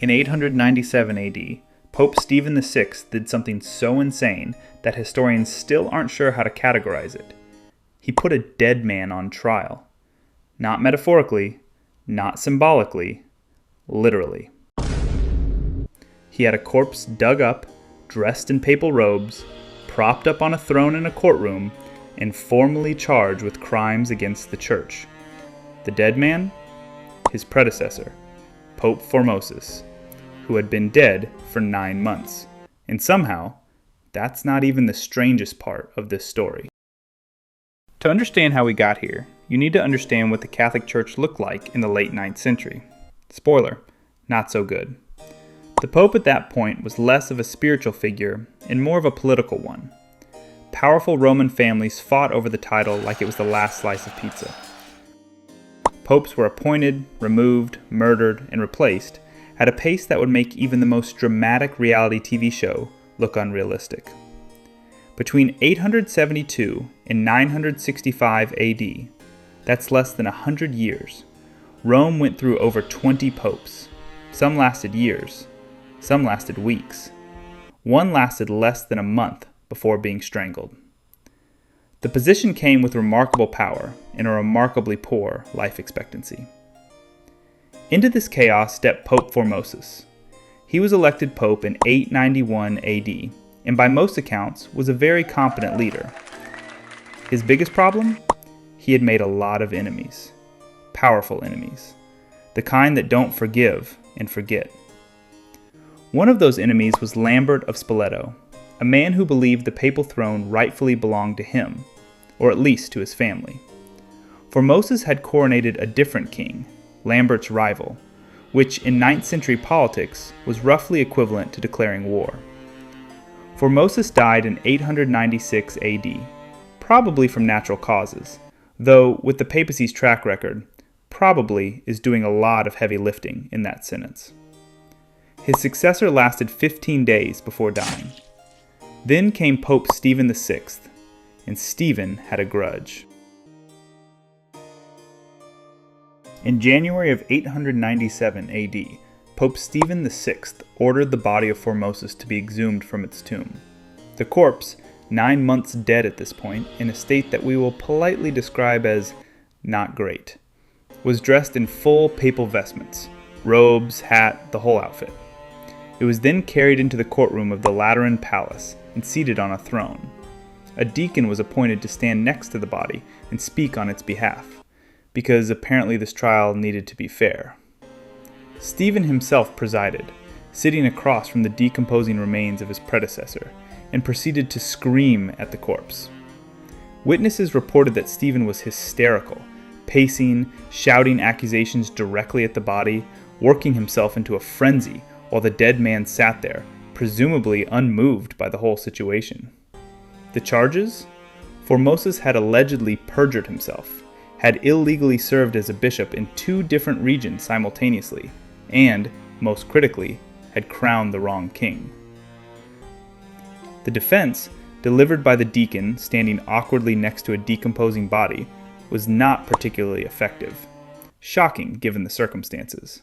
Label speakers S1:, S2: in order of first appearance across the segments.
S1: In 897 AD, Pope Stephen VI did something so insane that historians still aren't sure how to categorize it. He put a dead man on trial. Not metaphorically, not symbolically, literally. He had a corpse dug up, dressed in papal robes, propped up on a throne in a courtroom, and formally charged with crimes against the church. The dead man? His predecessor, Pope Formosus, who had been dead for 9 months. And somehow, that's not even the strangest part of this story. To understand how we got here, you need to understand what the Catholic Church looked like in the late 9th century. Spoiler, not so good. The Pope at that point was less of a spiritual figure and more of a political one. Powerful Roman families fought over the title like it was the last slice of pizza. Popes were appointed, removed, murdered, and replaced at a pace that would make even the most dramatic reality TV show look unrealistic. Between 872 and 965 AD, that's less than 100 years, Rome went through over 20 popes. Some lasted years, some lasted weeks. One lasted less than a month before being strangled. The position came with remarkable power and a remarkably poor life expectancy. Into this chaos stepped Pope Formosus. He was elected pope in 891 AD, and by most accounts was a very competent leader. His biggest problem? He had made a lot of enemies. Powerful enemies. The kind that don't forgive and forget. One of those enemies was Lambert of Spoleto, a man who believed the papal throne rightfully belonged to him, or at least to his family. Formosus had coronated a different king, Lambert's rival, which in 9th century politics was roughly equivalent to declaring war. Formosus died in 896 AD, probably from natural causes, though with the papacy's track record, probably is doing a lot of heavy lifting in that sentence. His successor lasted 15 days before dying. Then came Pope Stephen VI, and Stephen had a grudge. In January of 897 AD, Pope Stephen VI ordered the body of Formosus to be exhumed from its tomb. The corpse, 9 months dead at this point, in a state that we will politely describe as not great, was dressed in full papal vestments, robes, hat, the whole outfit. It was then carried into the courtroom of the Lateran Palace and seated on a throne. A deacon was appointed to stand next to the body and speak on its behalf, because apparently this trial needed to be fair. Stephen himself presided, sitting across from the decomposing remains of his predecessor, and proceeded to scream at the corpse. Witnesses reported that Stephen was hysterical, pacing, shouting accusations directly at the body, working himself into a frenzy while the dead man sat there, presumably unmoved by the whole situation. The charges? Formosus had allegedly perjured himself, had illegally served as a bishop in 2 different regions simultaneously, and, most critically, had crowned the wrong king. The defense, delivered by the deacon standing awkwardly next to a decomposing body, was not particularly effective. Shocking given the circumstances.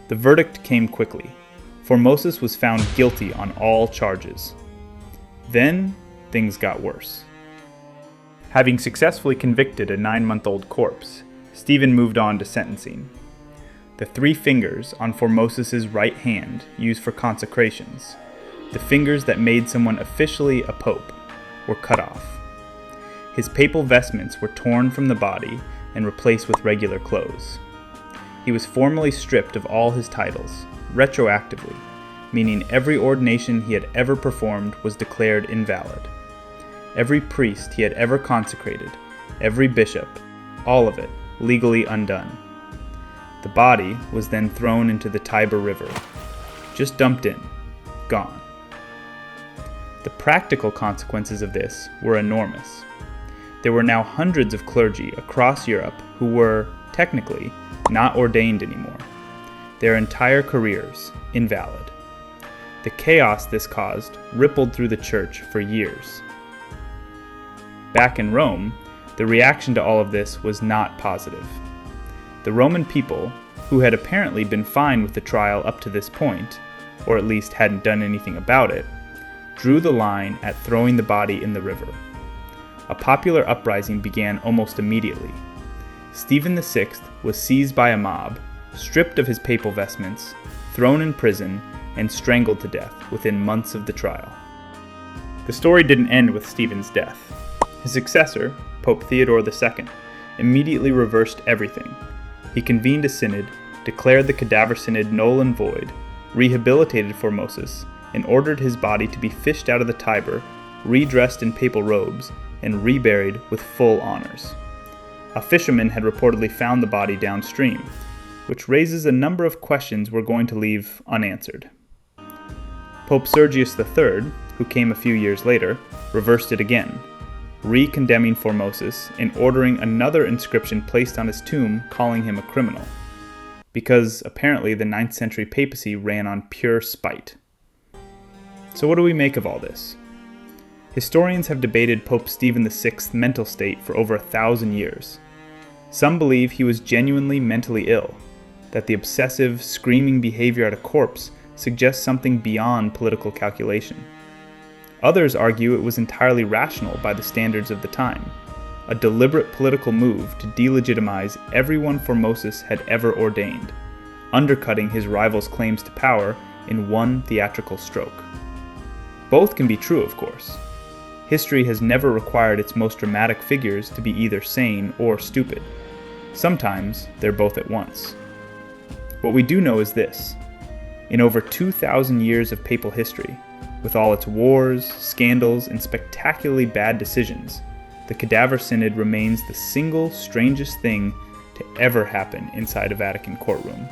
S1: The verdict came quickly. Formosus was found guilty on all charges. Then, things got worse. Having successfully convicted a 9-month-old corpse, Stephen moved on to sentencing. The 3 fingers on Formosus's right hand used for consecrations, the fingers that made someone officially a pope, were cut off. His papal vestments were torn from the body and replaced with regular clothes. He was formally stripped of all his titles, retroactively, meaning every ordination he had ever performed was declared invalid. Every priest he had ever consecrated, every bishop, all of it legally undone. The body was then thrown into the Tiber River, just dumped in, gone. The practical consequences of this were enormous. There were now hundreds of clergy across Europe who were, technically, not ordained anymore. Their entire careers invalid. The chaos this caused rippled through the church for years. Back in Rome, the reaction to all of this was not positive. The Roman people, who had apparently been fine with the trial up to this point, or at least hadn't done anything about it, drew the line at throwing the body in the river. A popular uprising began almost immediately. Stephen VI was seized by a mob, stripped of his papal vestments, thrown in prison, and strangled to death within months of the trial. The story didn't end with Stephen's death. His successor, Pope Theodore II, immediately reversed everything. He convened a synod, declared the Cadaver Synod null and void, rehabilitated Formosus, and ordered his body to be fished out of the Tiber, redressed in papal robes, and reburied with full honors. A fisherman had reportedly found the body downstream, which raises a number of questions we're going to leave unanswered. Pope Sergius III, who came a few years later, reversed it again, re-condemning Formosus and ordering another inscription placed on his tomb calling him a criminal, because apparently the 9th century papacy ran on pure spite. So what do we make of all this? Historians have debated Pope Stephen VI's mental state for over 1,000 years. Some believe he was genuinely mentally ill, that the obsessive, screaming behavior at a corpse suggests something beyond political calculation. Others argue it was entirely rational by the standards of the time, a deliberate political move to delegitimize everyone Formosus had ever ordained, undercutting his rival's claims to power in one theatrical stroke. Both can be true, of course. History has never required its most dramatic figures to be either sane or stupid. Sometimes they're both at once. What we do know is this. In over 2,000 years of papal history, with all its wars, scandals, and spectacularly bad decisions, the Cadaver Synod remains the single strangest thing to ever happen inside a Vatican courtroom.